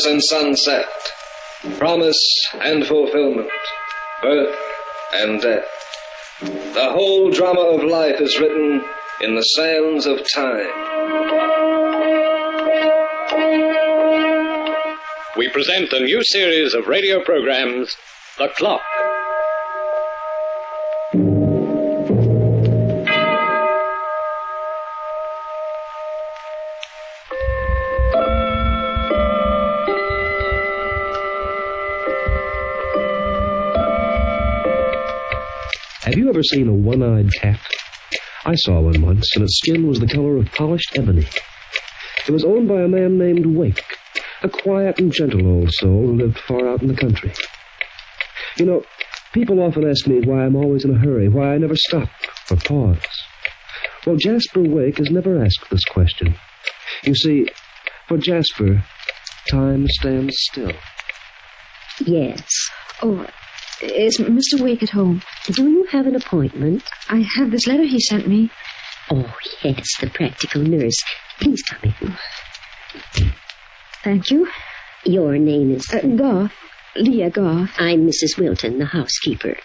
sunrise and sunset, promise and fulfillment, birth and death. The whole drama of life is written in the sands of time. We present a new series of radio programs, The Clock. Have you ever seen a one-eyed cat? I saw one once, and its skin was the color of polished ebony. It was owned by a man named Wake, a quiet and gentle old soul who lived far out in the country. You know, people often ask me why I'm always in a hurry, why I never stop or pause. Well, Jasper Wake has never asked this question. You see, for Jasper, time stands still. Yes. Oh, is Mr. Wake at home? Do you have an appointment? I have this letter he sent me. Oh, yes, the practical nurse. Please come in. Thank you. Your name is... Goff. Leah Goff. I'm Mrs. Wilton, the housekeeper.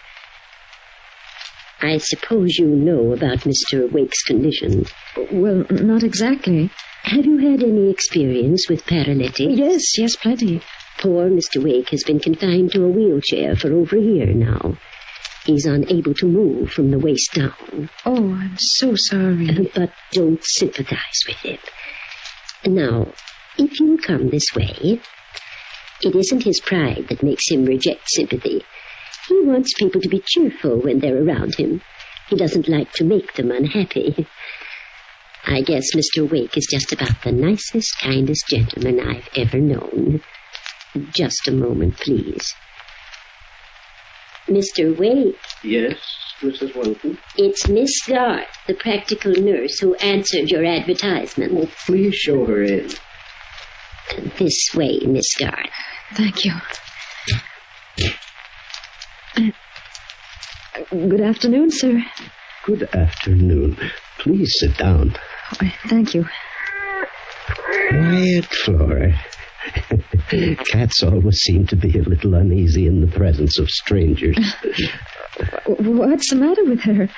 I suppose you know about Mr. Wake's condition. Well, not exactly. Have you had any experience with paralytics? Yes, plenty. Poor Mr. Wake has been confined to a wheelchair for over a year now. He's unable to move from the waist down. Oh, I'm so sorry. But don't sympathize with him. Now, if you'll come this way, it isn't his pride that makes him reject sympathy. He wants people to be cheerful when they're around him. He doesn't like to make them unhappy. I guess Mr. Wake is just about the nicest, kindest gentleman I've ever known. Just a moment, please. Mr. Wake. Yes, Mrs. Wilton? It's Miss Garth, the practical nurse who answered your advertisement. Oh, please show her in. This way, Miss Garth. Thank you. Good afternoon, sir. Good afternoon. Please sit down. Oh, thank you. Quiet, Flora. Cats always seem to be a little uneasy in the presence of strangers. What's the matter with her?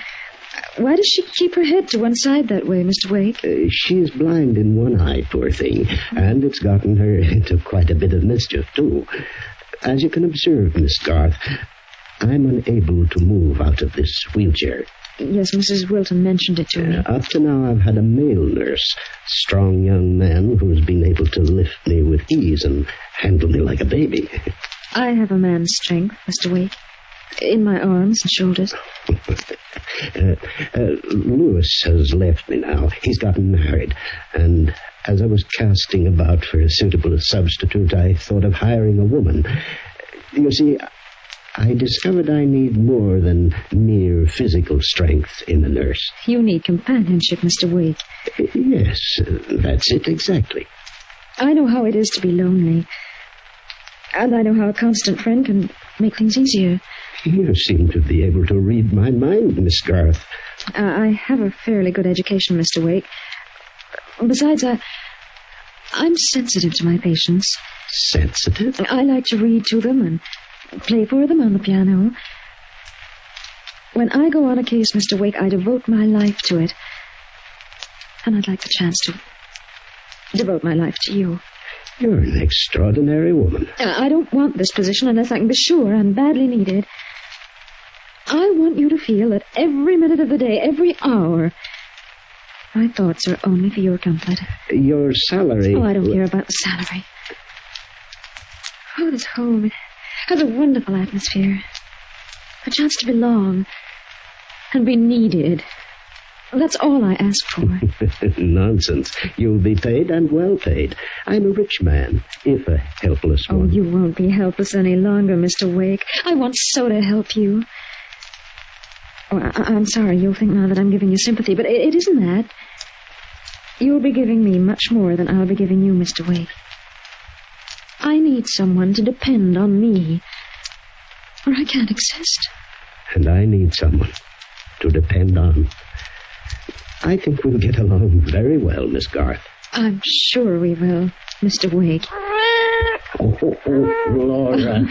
Why does she keep her head to one side that way, Mr. Wake? She's blind in one eye, poor thing, and it's gotten her into quite a bit of mischief, too. As you can observe, Miss Garth, I'm unable to move out of this wheelchair. Yes, Mrs. Wilton mentioned it to me. Up to now, I've had a male nurse, a strong young man who's been able to lift me with ease and handle me like a baby. I have a man's strength, Mr. Wake, in my arms and shoulders. Lewis has left me now. He's gotten married, and as I was casting about for a suitable substitute, I thought of hiring a woman. You see, I discovered I need more than mere physical strength in a nurse. You need companionship, Mr. Wake. Yes, that's it exactly. I know how it is to be lonely. And I know how a constant friend can make things easier. You seem to be able to read my mind, Miss Garth. I have a fairly good education, Mr. Wake. Besides, I'm sensitive to my patients. Sensitive? I like to read to them and play for them on the piano. When I go on a case, Mr. Wake, I devote my life to it. And I'd like the chance to devote my life to you. You're an extraordinary woman. I don't want this position unless I can be sure I'm badly needed. I want you to feel that every minute of the day, every hour, my thoughts are only for your comfort. Your salary... Oh, I don't care about the salary. Oh, this home, it has a wonderful atmosphere. A chance to belong and be needed. That's all I ask for. Nonsense. You'll be paid and well paid. I'm a rich man, if a helpless one. Oh, you won't be helpless any longer, Mr. Wake. I want so to help you. Oh, I'm sorry you'll think now that I'm giving you sympathy, but it isn't that. You'll be giving me much more than I'll be giving you, Mr. Wake. I need someone to depend on me, or I can't exist. And I need someone to depend on. I think we'll get along very well, Miss Garth. I'm sure we will, Mr. Wake. Oh, Laura.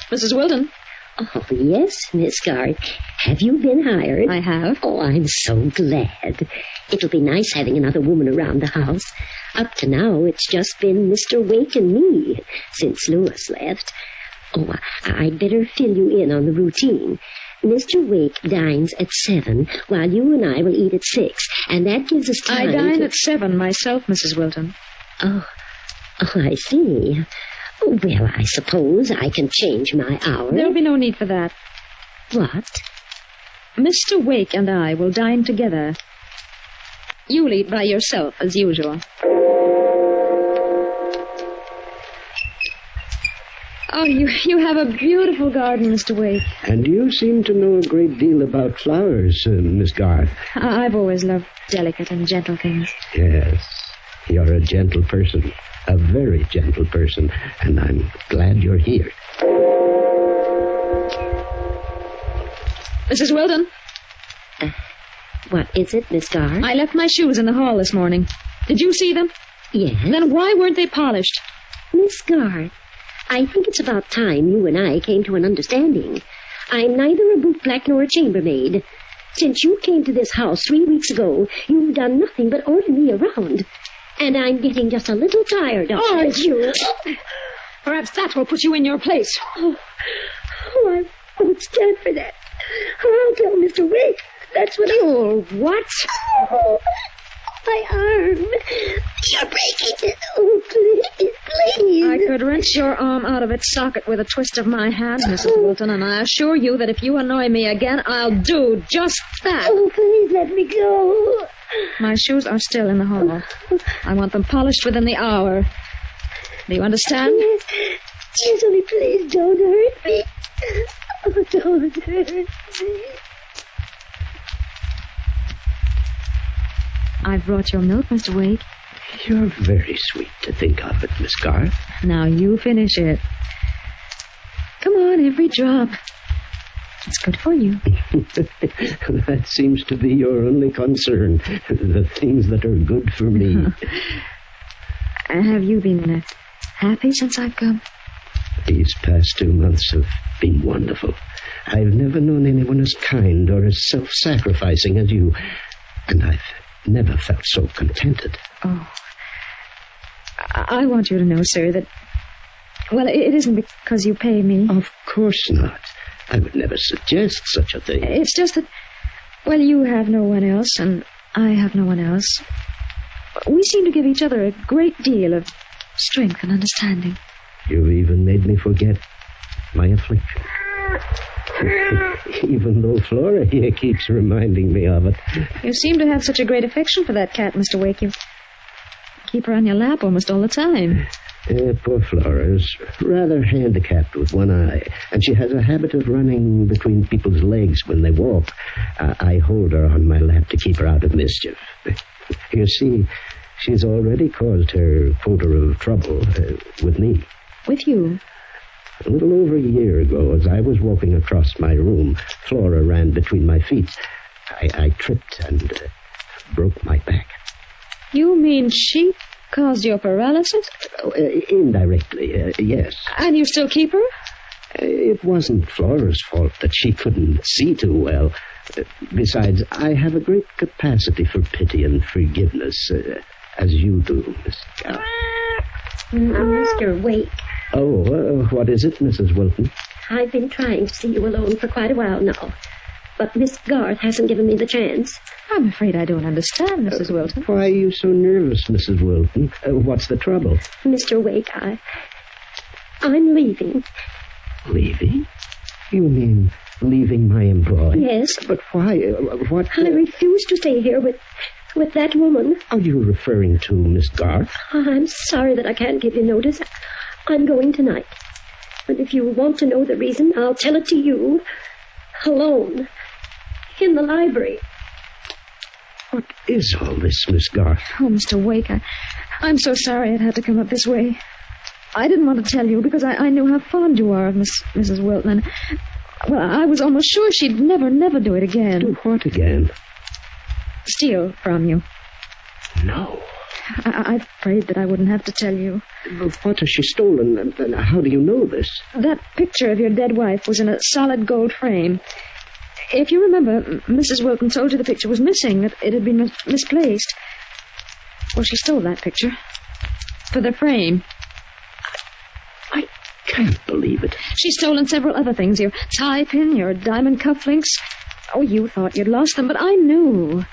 Mrs. Wilton. Oh, yes, Miss Garth. Have you been hired? I have. Oh, I'm so glad. It'll be nice having another woman around the house. Up to now, it's just been Mr. Wake and me since Louis left. Oh, I'd better fill you in on the routine. Mr. Wake dines at 7, while you and I will eat at 6, and that gives us time I dine to... at 7 myself, Mrs. Wilton. Oh, I see. Well, I suppose I can change my hour. There'll be no need for that. What? Mr. Wake and I will dine together. You'll eat by yourself, as usual. Oh, you have a beautiful garden, Mr. Wake. And you seem to know a great deal about flowers, Miss Garth. I've always loved delicate and gentle things. Yes, you're a gentle person. A very gentle person. And I'm glad you're here. Mrs. Wilton? What is it, Miss Garth? I left my shoes in the hall this morning. Did you see them? Yes. Then why weren't they polished? Miss Garth, I think it's about time you and I came to an understanding. I'm neither a bootblack nor a chambermaid. Since you came to this house 3 weeks ago, you've done nothing but order me around. And I'm getting just a little tired of Aren't it. you? Perhaps that will put you in your place. I won't stand for that. I'll tell Mr. Wake. That's what You'll what? Oh, my arm. You're breaking it. Oh, please, please. I could wrench your arm out of its socket with a twist of my hand, Mrs. Wilton, and I assure you that if you annoy me again, I'll do just that. Oh, please let me go. My shoes are still in the hall. I want them polished within the hour. Do you understand? Yes, yes, only please don't hurt me. Oh, don't hurt me. I've brought your milk, Mr. Wake. You're very sweet to think of it, Miss Garth. Now you finish it. Come on, every drop. It's good for you. That seems to be your only concern. The things that are good for me. Have you been happy since I've come? These past 2 months have been wonderful. I've never known anyone as kind or as self-sacrificing as you. And I've never felt so contented. Oh. I want you to know, sir, that... Well, it isn't because you pay me. Of course not. I would never suggest such a thing. It's just that... Well, you have no one else, and I have no one else. We seem to give each other a great deal of strength and understanding. You've even made me forget my affliction. Even though Flora here keeps reminding me of it. You seem to have such a great affection for that cat, Mr. Wake. You keep her on your lap almost all the time. Poor Flora's rather handicapped with one eye, and she has a habit of running between people's legs when they walk. I hold her on my lap to keep her out of mischief. You see, she's already caused her quota of trouble with me. With you? A little over a year ago, as I was walking across my room, Flora ran between my feet. I tripped and broke my back. You mean she caused your paralysis? Indirectly, yes. And you still keep her? It wasn't Flora's fault that she couldn't see too well. Besides, I have a great capacity for pity and forgiveness, as you do, Miss Garth. Mr. Wake. Oh, what is it, Mrs. Wilton? I've been trying to see you alone for quite a while now. But Miss Garth hasn't given me the chance. I'm afraid I don't understand, Mrs. Wilton. Why are you so nervous, Mrs. Wilton? What's the trouble? Mr. Wake, I'm leaving. Leaving? You mean leaving my employ? Yes. But why? What? I refuse to stay here with that woman. Are you referring to Miss Garth? I'm sorry that I can't give you notice. I'm going tonight. And if you want to know the reason, I'll tell it to you. Alone. In the library. What is all this, Miss Garth? Oh, Mr. Wake, I'm so sorry it had to come up this way. I didn't want to tell you because I knew how fond you are of Mrs. Wilton. And, well, I was almost sure she'd never do it again. Do what again? Steal from you. No. I prayed that I wouldn't have to tell you. What has she stolen? And how do you know this? That picture of your dead wife was in a solid gold frame. If you remember, Mrs. Wilton told you the picture was missing, that it had been misplaced. Well, she stole that picture. For the frame. I can't believe it. She's stolen several other things. Your tie pin, your diamond cufflinks. Oh, you thought you'd lost them, but I knew.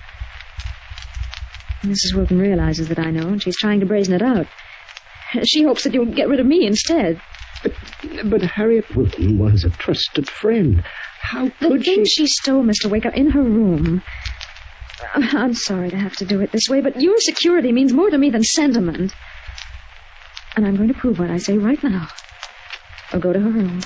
Mrs. Wilton realizes that I know, and she's trying to brazen it out. She hopes that you'll get rid of me instead. But Harriet Wilton was a trusted friend. How could she... The things she stole, Mr. Wake, are in her room. I'm sorry to have to do it this way, but your security means more to me than sentiment. And I'm going to prove what I say right now. I'll go to her room.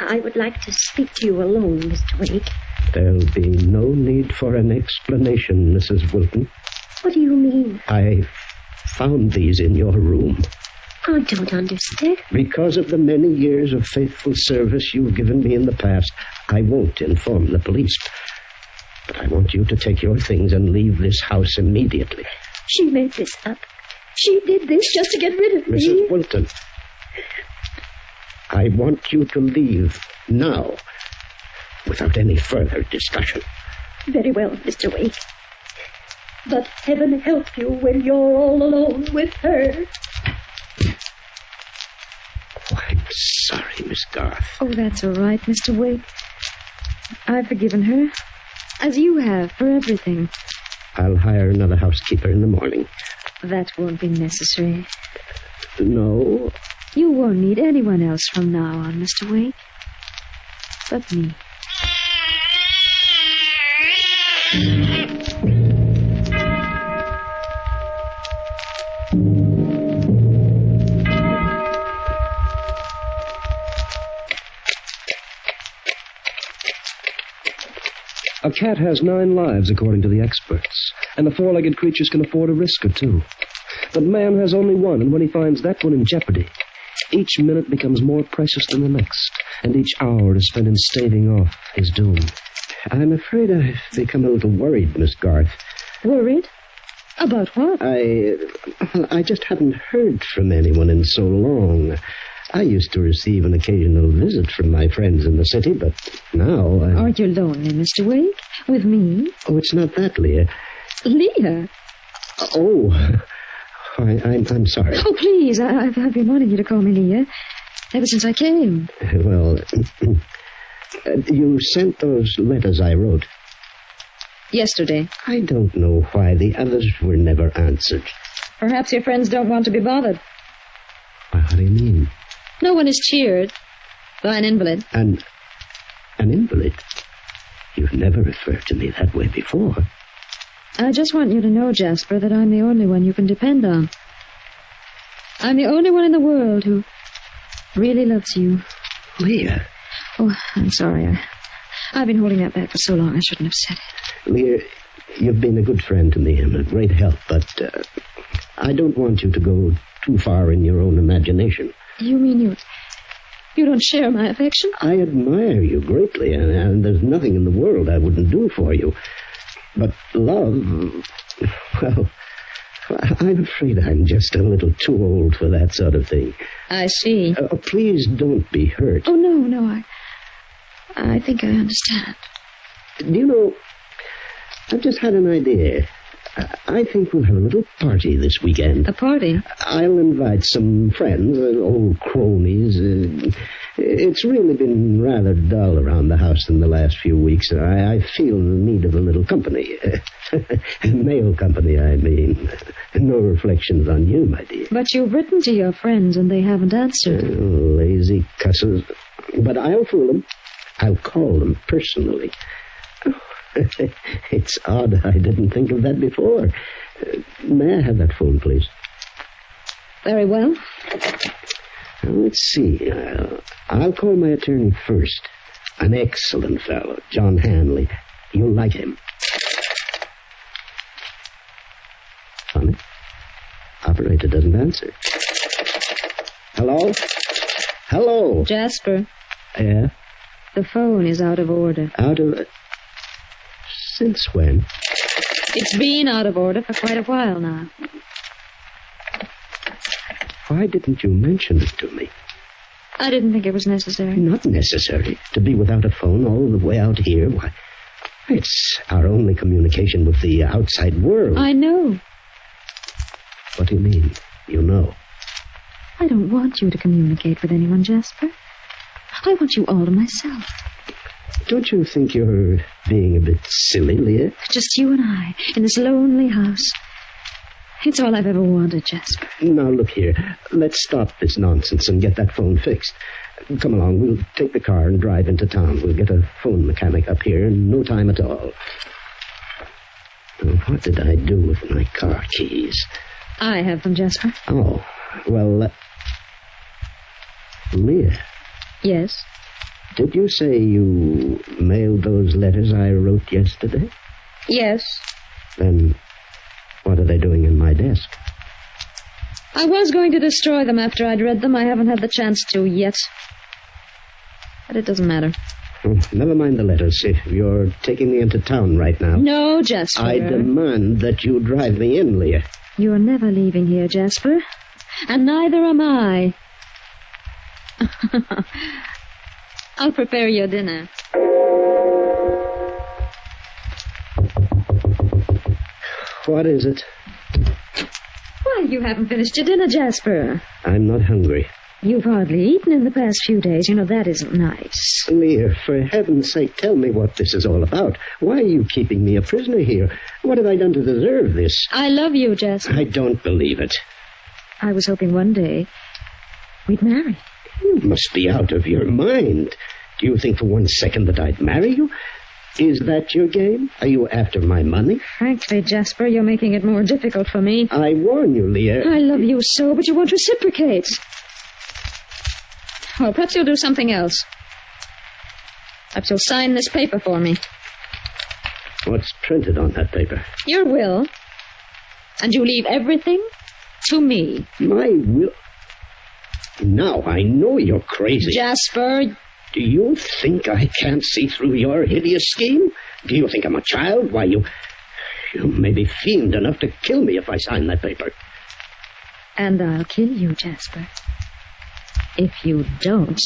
I would like to speak to you alone, Mr. Wake. There'll be no need for an explanation, Mrs. Wilton. What do you mean? I found these in your room. I don't understand. Because of the many years of faithful service you've given me in the past, I won't inform the police. But I want you to take your things and leave this house immediately. She made this up. She did this just to get rid of me. Mrs. Wilton, I want you to leave now, without any further discussion. Very well, Mr. Wake. But heaven help you when you're all alone with her. Oh, I'm sorry, Miss Garth. Oh, that's all right, Mr. Wake. I've forgiven her, as you have, for everything. I'll hire another housekeeper in the morning. That won't be necessary. No? You won't need anyone else from now on, Mr. Wake. But me. A cat has 9 lives, according to the experts, and the 4-legged creatures can afford a risk or 2. But man has only one, and when he finds that one in jeopardy, each minute becomes more precious than the next, and each hour is spent in staving off his doom. I'm afraid I've become a little worried, Miss Garth. Worried? About what? I just haven't heard from anyone in so long. I used to receive an occasional visit from my friends in the city, but now Aren't you lonely, Mr. Wake? With me? Oh, it's not that, Leah. Leah? Oh, I'm sorry. Oh, please, I've been wanting you to call me Leah ever since I came. Well, you sent those letters I wrote. Yesterday. I don't know why the others were never answered. Perhaps your friends don't want to be bothered. Why, what do you mean? No one is cheered by an invalid. An invalid? You've never referred to me that way before. I just want you to know, Jasper, that I'm the only one you can depend on. I'm the only one in the world who really loves you. Leah. Oh, I'm sorry. I've been holding that back for so long I shouldn't have said it. Leah, you've been a good friend to me and a great help, but I don't want you to go too far in your own imagination. You mean you don't share my affection? I admire you greatly, and there's nothing in the world I wouldn't do for you. But love, well, I'm afraid I'm just a little too old for that sort of thing. I see. Please don't be hurt. Oh, no, I think I understand. Do you know, I've just had an idea. I think we'll have a little party this weekend. A party? I'll invite some friends, old cronies. It's really been rather dull around the house in the last few weeks. I feel the need of a little company. Male company, I mean. No reflections on you, my dear. But you've written to your friends and they haven't answered. Lazy cusses. But I'll fool them. I'll call them personally. It's odd I didn't think of that before. May I have that phone, please? Very well. Let's see. I'll call my attorney first. An excellent fellow, John Hanley. You'll like him. Funny. Operator doesn't answer. Hello? Hello? Jasper. Yeah? The phone is out of order. Out of... Since when? It's been out of order for quite a while now. Why didn't you mention it to me? I didn't think it was necessary. Not necessary. To be without a phone all the way out here, why, it's our only communication with the outside world. I know. What do you mean, you know? I don't want you to communicate with anyone, Jasper. I want you all to myself. Don't you think you're being a bit silly, Leah? Just you and I, in this lonely house. It's all I've ever wanted, Jasper. Now, look here. Let's stop this nonsense and get that phone fixed. Come along, we'll take the car and drive into town. We'll get a phone mechanic up here in no time at all. Now, what did I do with my car keys? I have them, Jasper. Oh, well, Leah, Yes? did you say you mailed those letters I wrote yesterday? Yes. Then what are they doing in my desk? I was going to destroy them after I'd read them. I haven't had the chance to yet. But it doesn't matter. Oh, never mind the letters. If you're taking me into town right now, No, Jasper. I demand that you drive me in, Leah. You're never leaving here, Jasper. And neither am I. I'll prepare your dinner. What is it? Why, you haven't finished your dinner, Jasper. I'm not hungry. You've hardly eaten in the past few days. You know, that isn't nice. Leah, for heaven's sake, tell me what this is all about. Why are you keeping me a prisoner here? What have I done to deserve this? I love you, Jasper. I don't believe it. I was hoping one day we'd marry. You must be out of your mind. Do you think for 1 second that I'd marry you? Is that your game? Are you after my money? Frankly, Jasper, you're making it more difficult for me. I warn you, Leah. I love you so, but you won't reciprocate. Well, perhaps you'll do something else. Perhaps you'll sign this paper for me. What's printed on that paper? Your will. And you leave everything to me. My will? Now I know you're crazy. Jasper, Do you think I can't see through your hideous scheme? Do you think I'm a child? Why, you may be fiend enough to kill me if I sign that paper. and I'll kill you, Jasper. If you don't.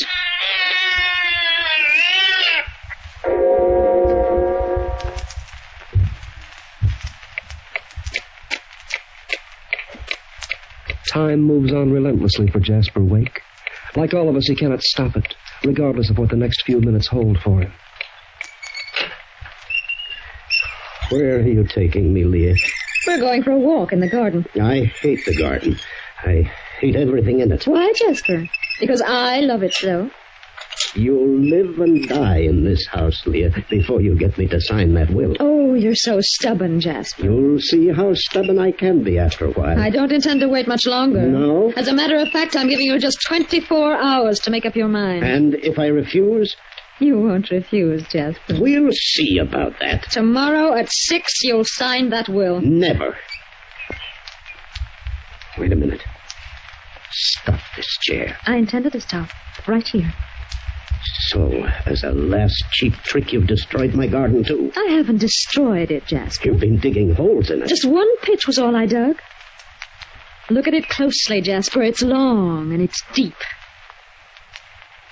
Time moves on relentlessly for Jasper Wake. Like all of us, he cannot stop it, regardless of what the next few minutes hold for him. Where are you taking me, Leah? We're going for a walk in the garden. I hate the garden. I hate everything in it. Why, Jasper? Because I love it so. You'll live and die in this house, Leah, before you get me to sign that will. Oh, you're so stubborn, Jasper. You'll see how stubborn I can be after a while. I don't intend to wait much longer. No? As a matter of fact, I'm giving you just 24 hours to make up your mind. And if I refuse? You won't refuse, Jasper. We'll see about that. Tomorrow at 6, you'll sign that will. Never. Wait a minute. Stop this chair. I intended to stop right here. So, as a last cheap trick, you've destroyed my garden, too. I haven't destroyed it, Jasper. You've been digging holes in it. Just one pitch was all I dug. Look at it closely, Jasper. It's long and it's deep.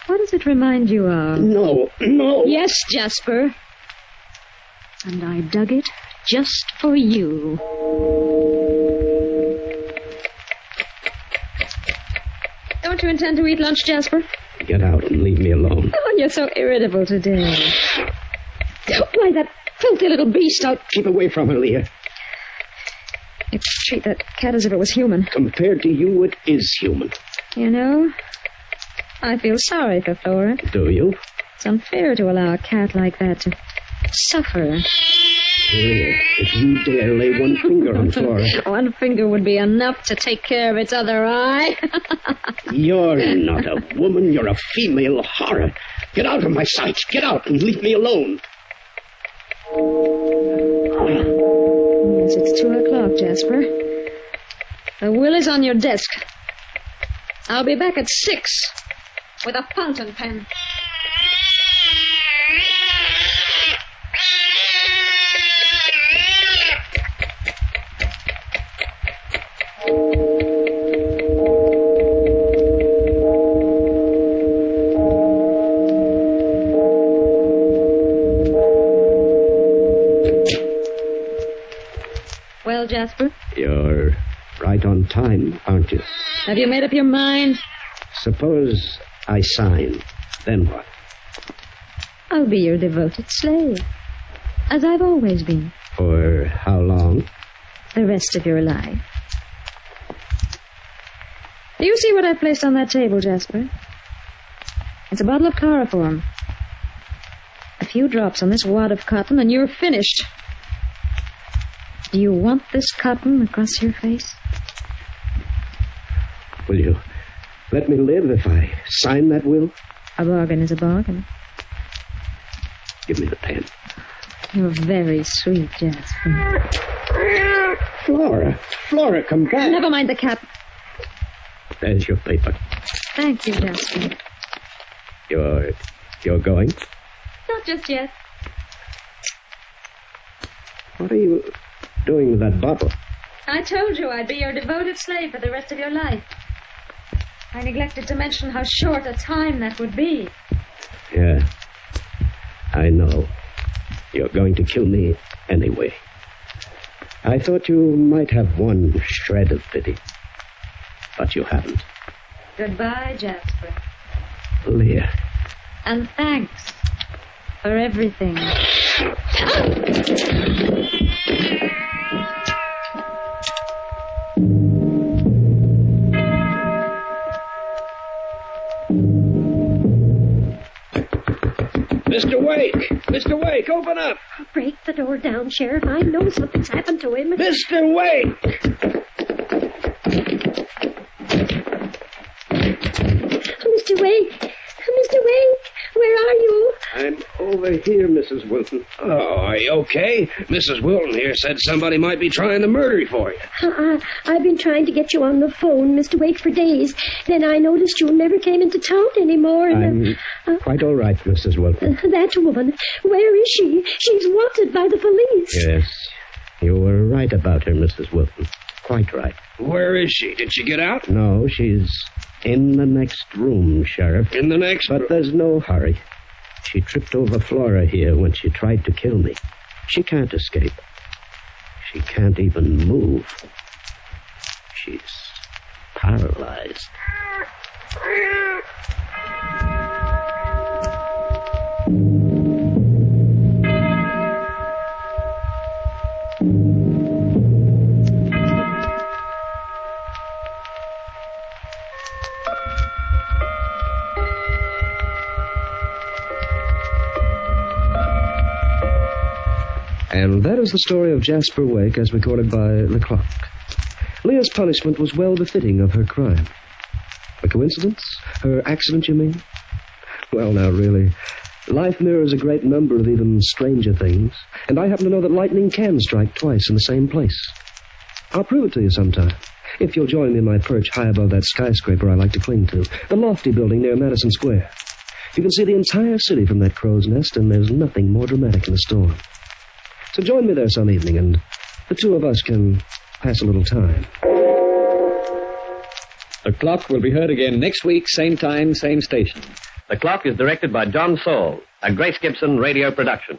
What does it remind you of? No. Yes, Jasper. And I dug it just for you. Don't you intend to eat lunch, Jasper? Get out and leave me alone. Oh, you're so irritable today. Why, that filthy little beast. Keep away from her, Leah. You treat that cat as if it was human. Compared to you, it is human. You know, I feel sorry for Flora. Do you? It's unfair to allow a cat like that to suffer. Leah, if you dare lay one finger on Flora. One finger would be enough to take care of its other eye. You're not a woman, you're a female horror. Get out of my sight. Get out and leave me alone. Yes, it's 2 o'clock, Jasper. The will is on your desk. I'll be back at 6 with a fountain pen. well, Jasper? You're right on time, aren't you? Have you made up your mind? Suppose I sign. Then what? I'll be your devoted slave, as I've always been. For how long? The rest of your life. Do you see what I've placed on that table, Jasper? It's a bottle of chloroform. A few drops on this wad of cotton, and you're finished. Do you want this cotton across your face? Will you let me live if I sign that will? A bargain is a bargain. Give me the pen. You're very sweet, Jasper. Flora, come back. Never mind the cap. There's your paper. Thank you, Jasper. You're going? Not just yet. What are you doing with that bottle? I told you I'd be your devoted slave for the rest of your life. I neglected to mention how short a time that would be. Yeah, I know. You're going to kill me anyway. I thought you might have one shred of pity, but you haven't. Goodbye, Jasper. Leah. And thanks for everything. Mr. Wake, open up! Break the door down, Sheriff. I know something's happened to him. Mr. Wake! Mr. Wake! Mr. Wake! Where are you? I'm over here, Mrs. Wilton. Oh, are you okay? Mrs. Wilton here said somebody might be trying to murder you for you. I've been trying to get you on the phone, Mr. Wake, for days. Then I noticed you never came into town anymore. And, I'm quite all right, Mrs. Wilton. That woman, where is she? She's wanted by the police. Yes, you were right about her, Mrs. Wilton. Quite right. Where is she? Did she get out? No, she's in the next room, Sheriff. In the next But there's no hurry. She tripped over Flora here when she tried to kill me. She can't escape. She can't even move. She's paralyzed. And that is the story of Jasper Wake as recorded by the clock. Leah's punishment was well befitting of her crime. A coincidence? Her accident, you mean? Well, now, really, life mirrors a great number of even stranger things, and I happen to know that lightning can strike twice in the same place. I'll prove it to you sometime, if you'll join me in my perch high above that skyscraper I like to cling to, the lofty building near Madison Square. You can see the entire city from that crow's nest, and there's nothing more dramatic in a storm. So join me there some evening, and the two of us can pass a little time. The Clock will be heard again next week, same time, same station. The Clock is directed by John Saul, a Grace Gibson radio production.